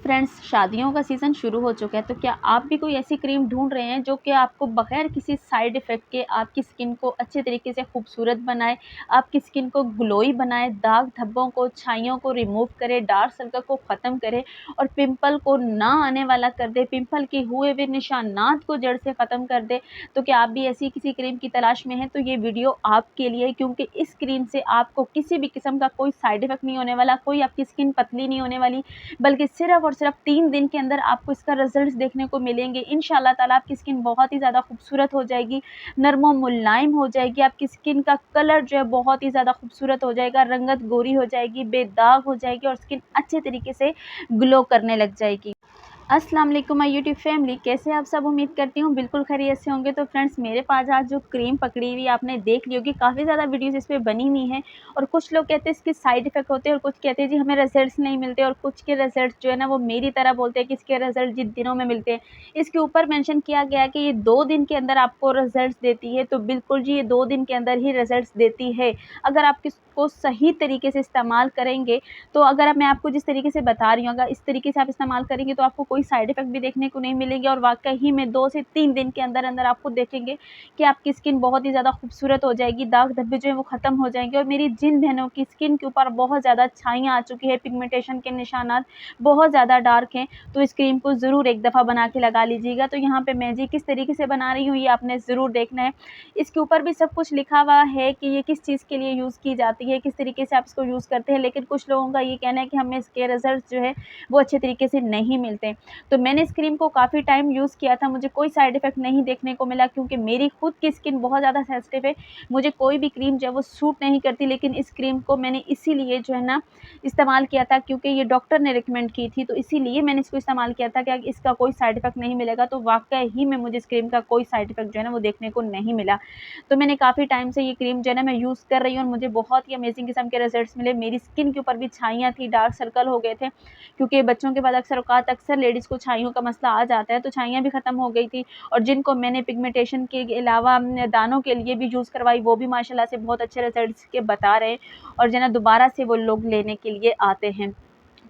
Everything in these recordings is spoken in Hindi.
फ्रेंड्स, शादियों का सीज़न शुरू हो चुका है, तो क्या आप भी कोई ऐसी क्रीम ढूँढ रहे हैं जो कि आपको बगैर किसी साइड इफ़ेक्ट के आपकी स्किन को अच्छे तरीके से खूबसूरत बनाए, आपकी स्किन को ग्लोई बनाए, दाग धब्बों को, छाइयों को रिमूव करे, डार्क सर्कल को ख़त्म करे और पिंपल को ना आने वाला कर दे, पिंपल के हुए हुए निशानात को जड़ से ख़त्म कर दे। तो क्या आप भी ऐसी किसी क्रीम की तलाश में हैं, तो ये वीडियो आपके लिए है, क्योंकि इस क्रीम से आपको किसी भी किस्म का कोई साइड इफ़ेक्ट नहीं होने वाला, कोई आपकी स्किन पतली नहीं होने वाली, बल्कि सिर्फ़ और सिर्फ़ 3 दिन के अंदर आपको इसका रिज़ल्ट्स देखने को मिलेंगे। इंशाअल्लाह ताला आपकी स्किन बहुत ही ज़्यादा खूबसूरत हो जाएगी, नरम मुलायम हो जाएगी, आपकी स्किन का कलर जो है बहुत ही ज़्यादा खूबसूरत हो जाएगा, रंगत गोरी हो जाएगी, बेदाग हो जाएगी और स्किन अच्छे तरीके से ग्लो करने लग जाएगी। अस्सलाम वालेकुम माय यूट्यूब फैमिली, कैसे आप सब? उम्मीद करती हूँ बिल्कुल खैरियत से होंगे। तो फ्रेंड्स, मेरे पास आज जो क्रीम पकड़ी हुई आपने देख ली होगी, काफ़ी ज़्यादा वीडियोस इस पे बनी हुई हैं और कुछ लोग कहते हैं इसके साइड इफ़ेक्ट होते हैं और कुछ कहते हैं जी हमें रिजल्ट्स नहीं मिलते और कुछ के रिजल्ट्स जो है ना वो मेरी तरह बोलते हैं कि इसके रिजल्ट जिन दिनों में मिलते हैं। इसके ऊपर मेंशन किया गया है कि ये 2 दिन के अंदर आपको रिजल्ट्स देती है, तो बिल्कुल जी ये 2 दिन के अंदर ही रिजल्ट्स देती है। अगर आप इसको सही तरीके से इस्तेमाल करेंगे, तो अगर मैं आपको जिस तरीके से बता रही हूँ, अगर इस तरीके से आप इस्तेमाल करेंगे तो आपको कोई साइड इफ़ेक्ट भी देखने को नहीं मिलेंगे और वाक़ई ही में 2 से 3 दिन के अंदर-अंदर आप खुद देखेंगे कि आपकी स्किन बहुत ही ज़्यादा खूबसूरत हो जाएगी, दाग धब्बे जो हैं वो ख़त्म हो जाएँगे। और मेरी जिन बहनों की स्किन के ऊपर बहुत ज़्यादा छाइयाँ आ चुकी है, पिगमेंटेशन के निशानात बहुत ज़्यादा डार्क हैं, तो इस क्रीम को ज़रूर एक दफ़ा बना के लगा लीजिएगा। तो यहाँ पे मैं जी किस तरीके से बना रही हूँ ये आपने ज़रूर देखना है। इसके ऊपर भी सब कुछ लिखा हुआ है कि ये किस चीज़ के लिए यूज़ की जाती है, किस तरीके से आप इसको यूज़ करते हैं, लेकिन कुछ लोगों का ये कहना है कि हमें इसके रिज़ल्ट जो है वो अच्छे तरीके से नहीं मिलते। तो मैंने इस क्रीम को काफ़ी टाइम यूज़ किया था, मुझे कोई साइड इफ़ेक्ट नहीं देखने को मिला, क्योंकि मेरी खुद की स्किन बहुत ज़्यादा सेंसिटिव है। मुझे कोई भी क्रीम जो है वो सूट नहीं करती, लेकिन इस क्रीम को मैंने इसीलिए जो है ना इस्तेमाल किया था, क्योंकि ये डॉक्टर ने रिकमेंड की थी, तो इसीलिए मैंने इसको इस्तेमाल किया था कि इसका कोई साइड इफ़ेक्ट नहीं मिलेगा। तो वाक़ई ही में मुझे इस क्रीम का कोई साइड इफ़ेक्ट जो है ना वो देखने को नहीं मिला। तो मैंने काफ़ी टाइम से ये क्रीम जो है ना मैं यूज़ कर रही हूँ और मुझे बहुत ही अमेज़िंग किस्म के रिज़ल्ट्स मिले। मेरी स्किन के ऊपर भी छाइयाँ थी, डार्क सर्कल हो गए थे, क्योंकि बच्चों के बाद अक्सर लेडीज़ को छाइयों का मसला आ जाता है, तो छाइयाँ भी ख़त्म हो गई थी। और जिनको मैंने पिगमेंटेशन के अलावा दानों के लिए भी यूज़ करवाई, वो भी माशाल्लाह से बहुत अच्छे रिज़ल्ट्स के बता रहे हैं और जो है ना दोबारा से वो लोग लेने के लिए आते हैं।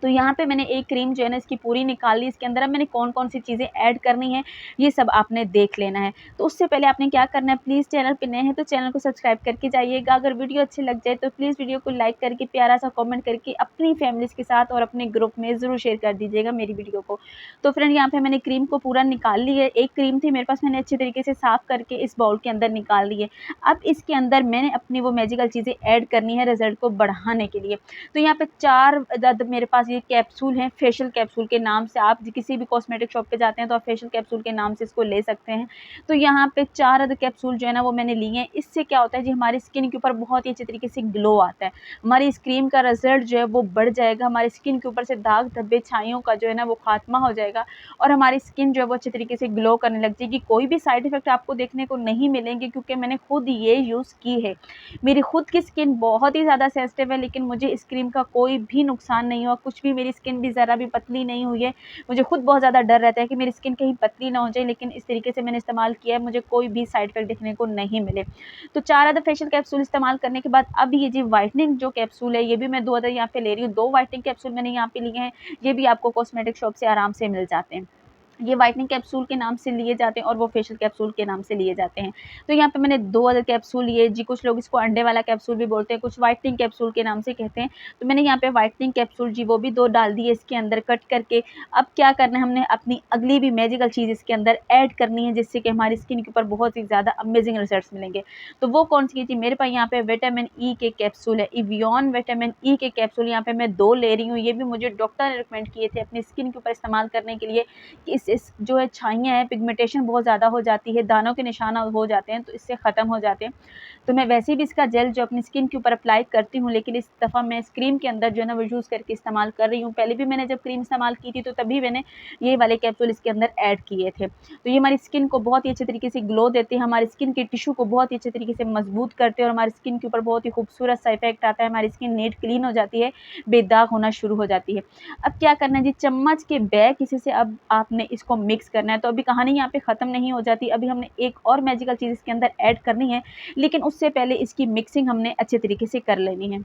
तो यहाँ पे मैंने एक क्रीम जो है ना इसकी पूरी निकाल ली। इसके अंदर अब मैंने कौन-कौन सी चीज़ें ऐड करनी है, ये सब आपने देख लेना है। तो उससे पहले आपने क्या करना है, प्लीज़ चैनल पे नए हैं तो चैनल को सब्सक्राइब करके जाइएगा। अगर वीडियो अच्छी लग जाए तो प्लीज़ वीडियो को लाइक करके प्यारा-सा कमेंट करके अपनी फैमिलीज़ के साथ और अपने ग्रुप में ज़रूर शेयर कर दीजिएगा मेरी वीडियो को। तो फ्रेंड, यहाँ पे मैंने क्रीम को पूरा निकाल ली है। एक क्रीम थी मेरे पास, मैंने अच्छे तरीके से साफ़ करके इस बाउल के अंदर निकाल ली है। अब इसके अंदर मैंने अपनी वो मैजिकल चीज़ें ऐड करनी है रिज़ल्ट को बढ़ाने के लिए। तो यहाँ पे 4 अदद मेरे पास ये कैप्सूल हैं, फेशियल कैप्सूल के नाम से। आप किसी भी कॉस्मेटिक शॉप पे जाते हैं तो आप फेशियल कैप्सूल के नाम से इसको ले सकते हैं। तो यहाँ पे 4 अदद कैप्सूल जो है ना वो मैंने लिए हैं। इससे क्या होता है जी, हमारी स्किन के ऊपर बहुत ही अच्छे तरीके से ग्लो आता है। हमारी इस क्रीम का रिज़ल्ट जो है वो बढ़ जाएगा, हमारी स्किन के ऊपर से दाग धब्बे छाइयों का जो है ना वो खात्मा हो जाएगा और हमारी स्किन जो है वो अच्छे तरीके से ग्लो करने लग जाएगी। कोई भी साइड इफ़ेक्ट आपको देखने को नहीं मिलेंगे, क्योंकि मैंने खुद ये यूज़ की है। मेरी खुद की स्किन बहुत ही ज़्यादा सेंसिटिव है, लेकिन मुझे इस क्रीम का कोई भी नुकसान नहीं हुआ, कुछ भी, मेरी स्किन भी ज़रा भी पतली नहीं हुई है। मुझे खुद बहुत ज़्यादा डर रहता है कि मेरी स्किन कहीं पतली ना हो जाए, लेकिन इस तरीके से मैंने इस्तेमाल किया है, मुझे कोई भी साइड इफ़ेक्ट देखने को नहीं मिले। तो 4 अदद फेशियल कैप्सूल इस्तेमाल करने के बाद अब ये जी व्हाइटनिंग जो कैप्सूल है, ये भी मैं 2 अदद यहाँ पे ले रही हूँ। 2 व्हाइटनिंग कैप्सूल मैंने यहाँ पे लिए हैं, ये भी आपको कॉस्मेटिक शॉप से आराम से मिल जाते हैं। ये व्हाइटनिंग कैप्सूल के नाम से लिए जाते हैं और वो फेशियल कैप्सूल के नाम से लिए जाते हैं। तो यहाँ पे मैंने 2 अदद कैप्सूल लिए जी, कुछ लोग इसको अंडे वाला कैप्सूल भी बोलते हैं, कुछ व्हाइटनिंग कैप्सूल के नाम से कहते हैं। तो मैंने यहाँ पे व्हाइटनिंग कैप्सूल जी वो भी 2 डाल दिए इसके अंदर कट करके। अब क्या करना है, हमने अपनी अगली भी मैजिकल चीज़ इसके अंदर ऐड करनी है, जिससे कि हमारी स्किन के ऊपर बहुत ही ज़्यादा अमेजिंग रिजल्ट्स मिलेंगे। तो वो कौन-सी जी, मेरे पास यहाँ पे विटामिन ई के कैप्सूल है, एवियन विटामिन ई के कैप्सूल यहाँ पे मैं 2 ले रही हूँ। ये भी मुझे डॉक्टर ने रिकमेंड किए थे अपनी स्किन के ऊपर इस्तेमाल करने के लिए कि इस जो है छाइयाँ हैं, पिगमेंटेशन बहुत ज़्यादा हो जाती है, दानों के निशान हो जाते हैं, तो इससे ख़त्म हो जाते हैं। तो मैं वैसे भी इसका जेल जो अपनी स्किन के ऊपर अप्लाई करती हूँ, लेकिन इस दफ़ा मैं इस क्रीम के अंदर जो है ना वो यूज़ करके इस्तेमाल कर रही हूँ। पहले भी मैंने जब क्रीम इस्तेमाल की थी तो तभी मैंने ये वाले कैप्सूल इसके अंदर ऐड किए थे। तो ये हमारी स्किन को बहुत ही अच्छे तरीके से ग्लो देते हैं, हमारी स्किन के टिश्यू को बहुत ही अच्छे तरीके से मजबूत करते हैं और हमारी स्किन के ऊपर बहुत ही खूबसूरत सा इफेक्ट आता है। हमारी स्किन नीट क्लीन हो जाती है, बेदाग होना शुरू हो जाती है। अब क्या करना है जी, चम्मच के बैग किसी से अब आपने इसको मिक्स करना है। तो अभी कहानी यहाँ पे ख़त्म नहीं हो जाती, अभी हमने एक और मैजिकल चीज़ इसके अंदर ऐड करनी है, लेकिन उससे पहले इसकी मिक्सिंग हमने अच्छे तरीके से कर लेनी है।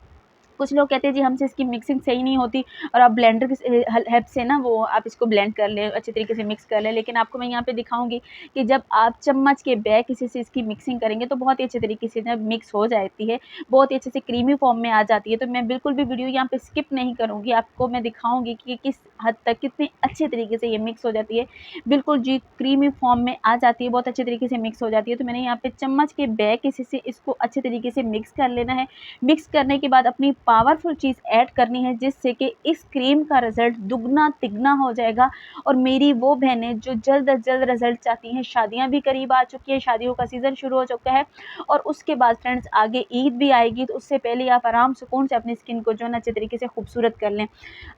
कुछ लोग कहते हैं जी हमसे इसकी मिक्सिंग सही नहीं होती और आप ब्लेंडर की हेल्प से ना वो आप इसको ब्लेंड कर लें, अच्छे तरीके से मिक्स कर लें। लेकिन आपको मैं यहाँ पे दिखाऊँगी कि जब आप चम्मच के बैग से इसकी मिक्सिंग करेंगे तो बहुत ही अच्छे तरीके से जब मिक्स हो जाती है, बहुत ही अच्छे से क्रीमी फॉर्म में आ जाती है। तो मैं बिल्कुल भी वीडियो यहाँ पे स्किप नहीं करूँगी, आपको मैं दिखाऊँगी कि किस हद तक कितने अच्छे तरीके से ये मिक्स हो जाती है। बिल्कुल जी क्रीमी फॉर्म में आ जाती है, बहुत अच्छे तरीके से मिक्स हो जाती है। तो मैंने यहाँ पे चम्मच के बैग से इसको अच्छे तरीके से मिक्स कर लेना है। मिक्स करने के बाद अपनी पावरफुल चीज़ ऐड करनी है जिससे कि इस क्रीम का रिज़ल्ट दुगना तिगना हो जाएगा। और मेरी वो बहनें जो जल्द अज जल्द रिज़ल्ट चाहती हैं, शादियाँ भी करीब आ चुकी हैं, शादियों का सीज़न शुरू हो चुका है और उसके बाद फ्रेंड्स आगे ईद भी आएगी, तो उससे पहले आप आराम सुकून से अपनी स्किन को जो है ना अच्छे तरीके से खूबसूरत कर लें।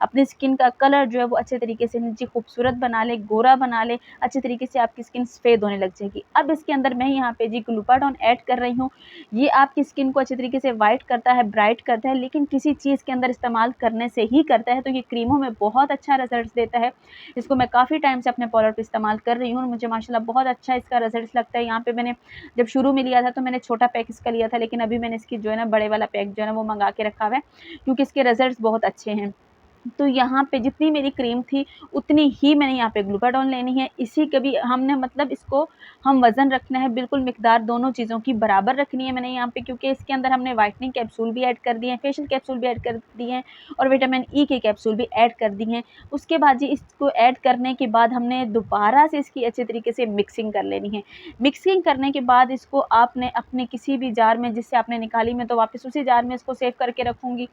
अपनी स्किन का कलर जो है वो अच्छे तरीके से जी खूबसूरत बना लें, गोरा बना लें, अच्छे तरीके से आपकी स्किन सफ़ेद होने लग जाएगी। अब इसके अंदर मैं यहाँ पे जी ग्लूटाथियोन ऐड कर रही हूँ। ये आपकी स्किन को अच्छे तरीके से वाइट करता है, ब्राइट करता है, लेकिन किसी चीज़ के अंदर इस्तेमाल करने से ही करता है। तो ये क्रीमों में बहुत अच्छा रिज़ल्ट देता है। इसको मैं काफ़ी टाइम से अपने पार्लर पे इस्तेमाल कर रही हूँ और मुझे माशाल्लाह बहुत अच्छा इसका रिज़ल्ट लगता है। यहाँ पे मैंने जब शुरू में लिया था तो मैंने छोटा पैक इसका लिया था, लेकिन अभी मैंने इसकी जो है ना बड़े वाला पैक जो है ना वो मँगा के रखा हुआ है, क्योंकि इसके रिज़ल्ट्स बहुत अच्छे हैं। तो यहाँ पे जितनी मेरी क्रीम थी उतनी ही मैंने यहाँ पे ग्लूटाथियोन लेनी है। इसी के भी हमने मतलब इसको हम वज़न रखना है, बिल्कुल मिकदार दोनों चीज़ों की बराबर रखनी है मैंने यहाँ पे, क्योंकि इसके अंदर हमने व्हाइटनिंग कैप्सूल भी ऐड कर दिए हैं, फेशियल कैप्सूल भी ऐड कर दिए हैं और विटामिन ई के कैप्सूल भी ऐड कर दिए हैं। उसके बाद जी इसको ऐड करने के बाद हमने दोबारा से इसकी अच्छे तरीके से मिक्सिंग कर लेनी है। मिक्सिंग करने के बाद इसको आपने अपने किसी भी जार में जिससे आपने निकाली, मैं तो वापस उसी जार में इसको सेव करके रखूँगी।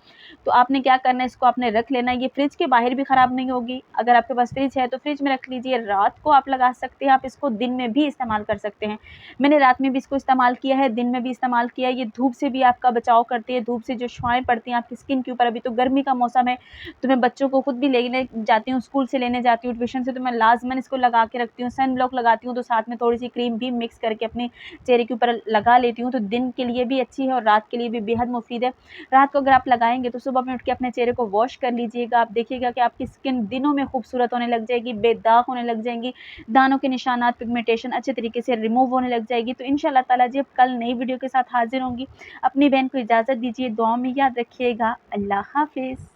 तो आपने क्या करना है, इसको आपने रख लेना है। ये फ्रिज के बाहर भी ख़राब नहीं होगी। अगर आपके पास फ्रिज है तो फ्रिज में रख लीजिए। रात को आप लगा सकते हैं, आप इसको दिन में भी इस्तेमाल कर सकते हैं। मैंने रात में भी इसको इस्तेमाल किया है, दिन में भी इस्तेमाल किया है। ये धूप से भी आपका बचाव करती है, धूप से जो छुआएँ पड़ती हैं आपकी स्किन के ऊपर। अभी तो गर्मी का मौसम है, तो मैं बच्चों को खुद भी लेने जाती हूँ, स्कूल से लेने जाती हूँ, ट्यूशन से, तो मैं लाज़मन इसको लगा के रखती हूँ। सन ब्लॉक लगाती हूँ तो साथ में थोड़ी-सी क्रीम भी मिक्स करके अपने चेहरे के ऊपर लगा लेती हूँ। तो दिन के लिए भी अच्छी है और रात के लिए भी बेहद मुफ़ीद है। रात को अगर आप लगाएँगे तो सुबह में उठ के अपने चेहरे को वॉश कर लीजिएगा। आप देखिएगा कि आपकी स्किन दिनों में खूबसूरत होने लग जाएगी, बेदाग होने लग जाएँगी, दानों के निशानात, पिगमेंटेशन अच्छे तरीके से रिमूव होने लग जाएगी। तो इंशाअल्लाह ताला जी अब कल नई वीडियो के साथ हाज़िर होंगी। अपनी बहन को इजाज़त दीजिए, दुआओं में याद रखिएगा। अल्लाह हाफ़िज़।